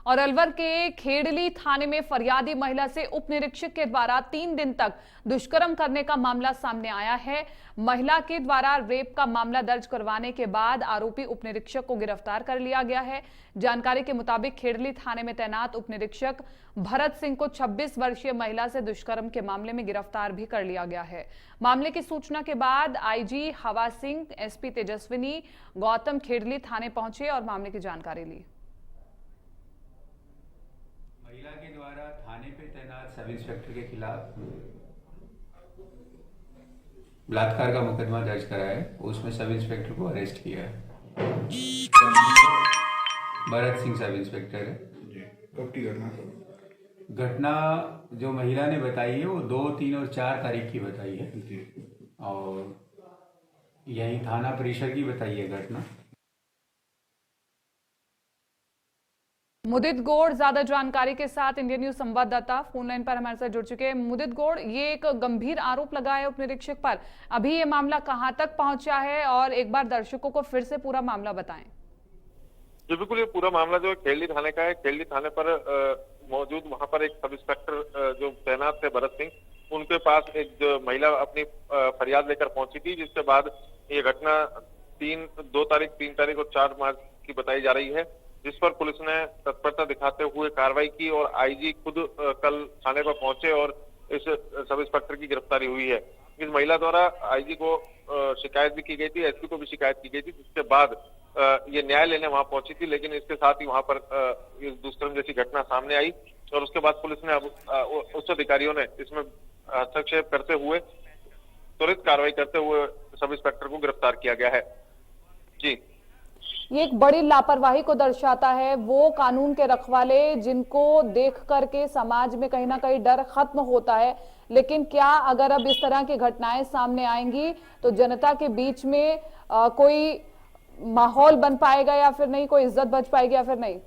और अलवर के खेड़ली थाने में फरियादी महिला से उप निरीक्षक के द्वारा 3 दिन तक दुष्कर्म करने का मामला सामने आया है। महिला के द्वारा रेप का मामला दर्ज करवाने के बाद आरोपी उप निरीक्षक को गिरफ्तार कर लिया गया है। जानकारी के मुताबिक खेड़ली थाने में तैनात उप निरीक्षक भरत सिंह को 26 वर्षीय महिला से दुष्कर्म के मामले में गिरफ्तार भी कर लिया गया है। मामले की सूचना के बाद आईजी हवा सिंह, एसपी तेजस्विनी गौतम खेड़ली थाने पहुंचे और मामले की जानकारी ली। महिला के द्वारा थाने पे तैनात सब इंस्पेक्टर के खिलाफ बलात्कार का मुकदमा दर्ज करा है। उसमें सब इंस्पेक्टर को अरेस्ट किया है। भरत सिंह सब इंस्पेक्टर है। कब की घटना? घटना जो महिला ने बताई है वो 2, 3 और 4 तारीख की बताई है और यही थाना परिसर की बताई है घटना। मुदित गौड़ ज्यादा जानकारी के साथ इंडियन न्यूज संवाददाता फोन लाइन पर हमारे साथ जुड़ चुके हैं। मुदित गौड़, ये एक गंभीर आरोप लगा है उप निरीक्षक पर, अभी ये मामला कहां तक पहुंचा है और एक बार दर्शकों को फिर से पूरा मामला बताएं। जी बिल्कुल, ये पूरा मामला जो है खेड़ली थाने का है। खेड़ली थाने पर मौजूद वहां पर एक सब इंस्पेक्टर जो तैनात थे भरत सिंह, उनके पास एक जो महिला अपनी फरियाद लेकर पहुंची थी, जिसके बाद ये घटना 2 तारीख, 3 तारीख और 4 मार्च की बताई जा रही है, जिस पर पुलिस ने तत्परता दिखाते हुए कार्रवाई की और आईजी खुद कल थाने पर पहुंचे और इस सब इंस्पेक्टर की गिरफ्तारी हुई है। इस महिला द्वारा आईजी को शिकायत भी की गई थी, एसपी को भी शिकायत की गई थी, जिसके बाद ये न्याय लेने वहां पहुंची थी। लेकिन इसके साथ ही वहां पर दुष्कर्म जैसी घटना सामने आई और उसके बाद पुलिस ने अब उच्च अधिकारियों ने इसमें हस्तक्षेप करते हुए त्वरित कार्रवाई करते हुए सब इंस्पेक्टर को गिरफ्तार किया गया है। जी, ये एक बड़ी लापरवाही को दर्शाता है। वो कानून के रखवाले जिनको देख करके समाज में कहीं ना कहीं डर खत्म होता है, लेकिन क्या अगर अब इस तरह की घटनाएं सामने आएंगी तो जनता के बीच में कोई माहौल बन पाएगा या फिर नहीं, कोई इज्जत बच पाएगी या फिर नहीं?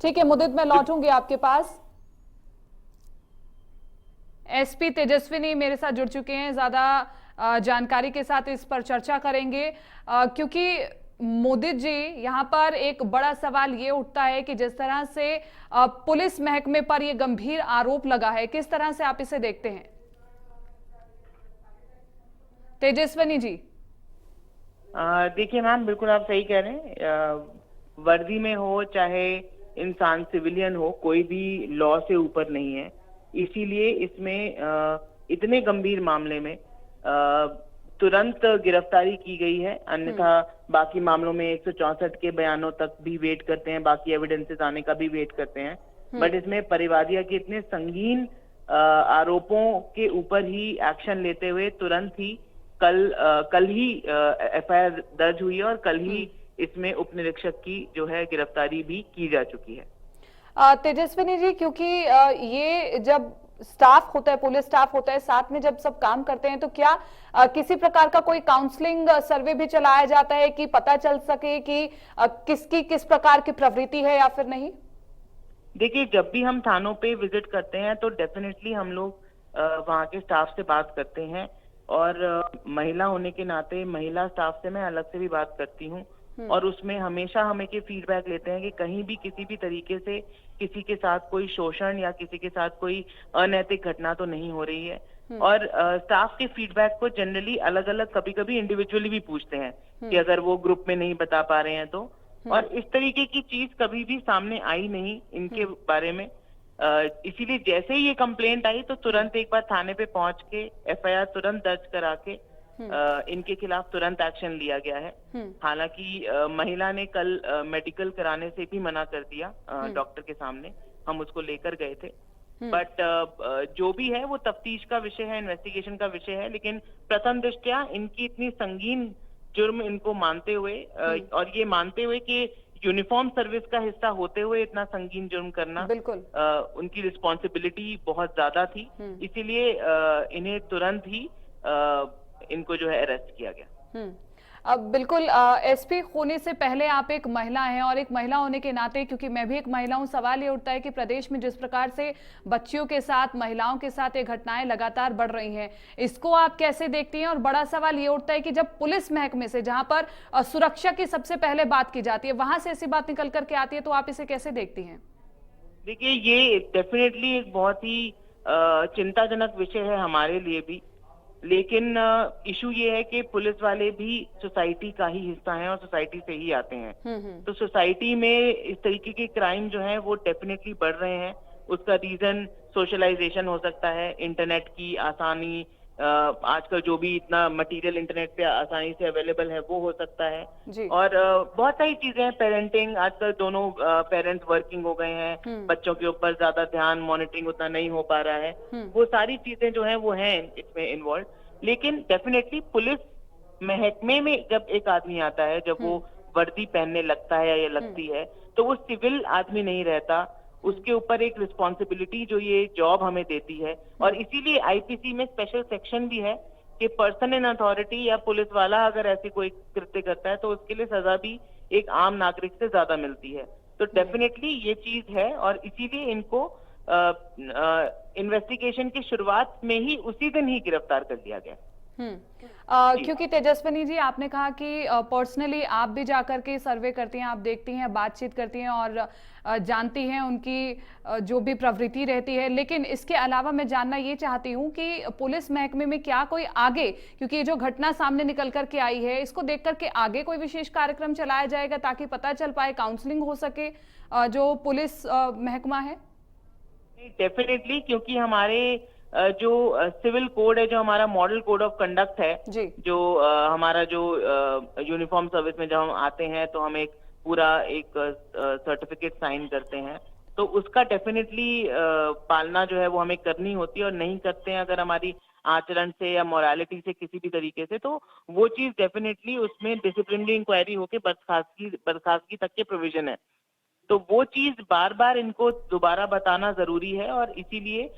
ठीक है मुदित, मैं लौटूंगी आपके पास। एसपी तेजस्विनी मेरे साथ जुड़ चुके हैं, ज्यादा जानकारी के साथ इस पर चर्चा करेंगे, क्योंकि मुदित जी, यहां पर एक बड़ा सवाल ये उठता है कि जिस तरह से पुलिस महकमे पर यह गंभीर आरोप लगा है, किस तरह से आप इसे देखते हैं? तेजस्विनी जी। देखिए मैम, बिल्कुल आप सही कह रहे हैं। वर्दी में हो चाहे इंसान सिविलियन हो, कोई भी लॉ से ऊपर नहीं है। इसीलिए इसमें इतने गंभीर मामले में तुरंत गिरफ्तारी की गई है। अन्यथा बाकी मामलों में 164 के बयानों तक भी वेट करते हैं, बाकी एविडेंसेस आने का भी वेट करते हैं। बट इसमें परिवादिया के इतने संगीन आरोपों के ऊपर ही एक्शन लेते हुए तुरंत ही कल ही एफआईआर दर्ज हुई है और कल ही इसमें उप निरीक्षक की जो है गिरफ्तारी भी की जा चुकी है। तेजस्विनी जी, क्योंकि ये जब स्टाफ होता है, पुलिस स्टाफ होता है, साथ में जब सब काम करते हैं, तो क्या किसी प्रकार का कोई काउंसलिंग सर्वे भी चलाया जाता है कि पता चल सके कि किसकी किस प्रकार की प्रवृत्ति है या फिर नहीं? देखिए, जब भी हम थानों पे विजिट करते हैं तो डेफिनेटली हम लोग वहाँ के स्टाफ से बात करते हैं और महिला होने के नाते महिला स्टाफ से मैं अलग से भी बात करती हूँ और उसमें हमेशा हमें के फीडबैक लेते हैं कि कहीं भी किसी भी तरीके से किसी के साथ कोई शोषण या किसी के साथ कोई अनैतिक घटना तो नहीं हो रही है। और स्टाफ के फीडबैक को जनरली अलग अलग, कभी कभी इंडिविजुअली भी पूछते हैं कि अगर वो ग्रुप में नहीं बता पा रहे हैं तो। और इस तरीके की चीज कभी भी सामने आई नहीं इनके बारे में। इसीलिए जैसे ही ये कंप्लेंट आई तो तुरंत एक बार थाने पे पहुंच के एफआईआर तुरंत दर्ज करा के इनके खिलाफ तुरंत एक्शन लिया गया है। हालांकि महिला ने कल मेडिकल कराने से भी मना कर दिया डॉक्टर के सामने, हम उसको लेकर गए थे। बट जो भी है वो तफ्तीश का विषय है, इन्वेस्टिगेशन का विषय है। लेकिन प्रथम दृष्टया इनकी इतनी संगीन जुर्म इनको मानते हुए और ये मानते हुए कि यूनिफॉर्म सर्विस का हिस्सा होते हुए इतना संगीन जुर्म करना बिल्कुल उनकी रिस्पॉन्सिबिलिटी बहुत ज्यादा थी। इसीलिए इन्हें तुरंत ही इनको जो है अरेस्ट किया गया। अब बिल्कुल एसपी होने से पहले आप एक महिला हैं और एक महिला होने के नाते, क्योंकि मैं भी एक महिला हूं, सवाल ये उठता है कि प्रदेश में जिस प्रकार से बच्चियों के साथ, महिलाओं के साथ ये घटनाएं लगातार बढ़ रही हैं, इसको आप कैसे देखती हैं? और बड़ा सवाल ये उठता है कि जब पुलिस महकमे से, जहां पर सुरक्षा की सबसे पहले बात की जाती है, वहां से ऐसी बात निकल करके आती है, तो आप इसे कैसे देखती हैं? देखिए, ये डेफिनेटली एक बहुत ही चिंताजनक विषय है हमारे लिए भी, लेकिन इशू ये है कि पुलिस वाले भी सोसाइटी का ही हिस्सा हैं और सोसाइटी से ही आते हैं। तो सोसाइटी में इस तरीके के क्राइम जो हैं वो डेफिनेटली बढ़ रहे हैं। उसका रीजन सोशलाइजेशन हो सकता है, इंटरनेट की आसानी, आजकल जो भी इतना मटेरियल इंटरनेट पे आसानी से अवेलेबल है वो हो सकता है। जी। और बहुत सारी चीजें हैं, पेरेंटिंग, आजकल दोनों पेरेंट्स वर्किंग हो गए हैं, बच्चों के ऊपर ज्यादा ध्यान, मॉनिटरिंग उतना नहीं हो पा रहा है। वो सारी चीजें जो हैं वो हैं इसमें इन्वॉल्व। लेकिन डेफिनेटली पुलिस महकमे में जब एक आदमी आता है, जब वो वर्दी पहनने लगता है या लगती है, तो वो सिविल आदमी नहीं रहता। उसके ऊपर एक रिस्पॉन्सिबिलिटी जो ये जॉब हमें देती है, और इसीलिए आईपीसी में स्पेशल सेक्शन भी है कि पर्सन इन अथॉरिटी या पुलिस वाला अगर ऐसी कोई कृत्य करता है तो उसके लिए सजा भी एक आम नागरिक से ज्यादा मिलती है। तो डेफिनेटली ये चीज है, और इसीलिए इनको इन्वेस्टिगेशन की शुरुआत में ही उसी दिन ही गिरफ्तार कर लिया गया। क्योंकि तेजस्विनी जी, आपने कहा कि पर्सनली आप भी जाकर के सर्वे करती हैं, आप देखती हैं, बातचीत करती हैं और जानती हैं उनकी जो भी प्रवृत्ति रहती है, लेकिन इसके अलावा मैं जानना ये चाहती हूँ कि पुलिस महकमे में क्या कोई आगे, क्योंकि ये जो घटना सामने निकल कर के आई है, इसको देख करके आगे कोई विशेष कार्यक्रम चलाया जाएगा ताकि पता चल पाए, काउंसलिंग हो सके जो पुलिस महकमा है? डेफिनेटली, क्योंकि हमारे जो सिविल कोड है, जो हमारा मॉडल कोड ऑफ कंडक्ट है, जो हमारा जो यूनिफॉर्म सर्विस में जब हम आते हैं तो हम एक पूरा एक सर्टिफिकेट साइन करते हैं, तो उसका डेफिनेटली पालना जो है वो हमें करनी होती है। और नहीं करते हैं अगर हमारी आचरण से या मोरालिटी से किसी भी तरीके से, तो वो चीज डेफिनेटली उसमें डिसिप्लिनरी इंक्वायरी होके बर्खास्तगी तक के प्रोविजन है। तो वो चीज बार बार इनको दोबारा बताना जरूरी है, और इसीलिए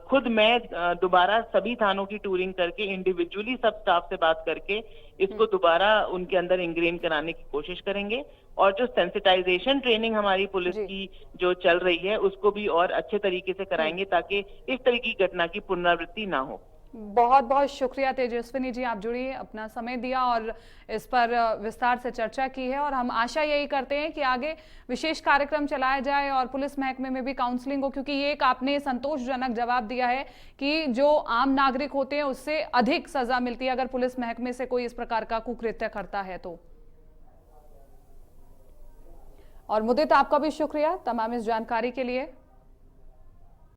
खुद मैं दोबारा सभी थानों की टूरिंग करके इंडिविजुअली सब स्टाफ से बात करके इसको दोबारा उनके अंदर इंग्रेन कराने की कोशिश करेंगे। और जो सेंसिटाइजेशन ट्रेनिंग हमारी पुलिस की जो चल रही है उसको भी और अच्छे तरीके से कराएंगे ताकि इस तरह की घटना की पुनरावृत्ति ना हो। बहुत बहुत शुक्रिया तेजस्विनी जी, आप जुड़िए, अपना समय दिया और इस पर विस्तार से चर्चा की है। और हम आशा यही करते हैं कि आगे विशेष कार्यक्रम चलाया जाए और पुलिस महकमे में भी काउंसलिंग हो, क्योंकि ये एक आपने संतोषजनक जवाब दिया है कि जो आम नागरिक होते हैं उससे अधिक सजा मिलती है अगर पुलिस महकमे से कोई इस प्रकार का कुकृत्य करता है तो। और मुदित, आपका भी शुक्रिया तमाम इस जानकारी के लिए।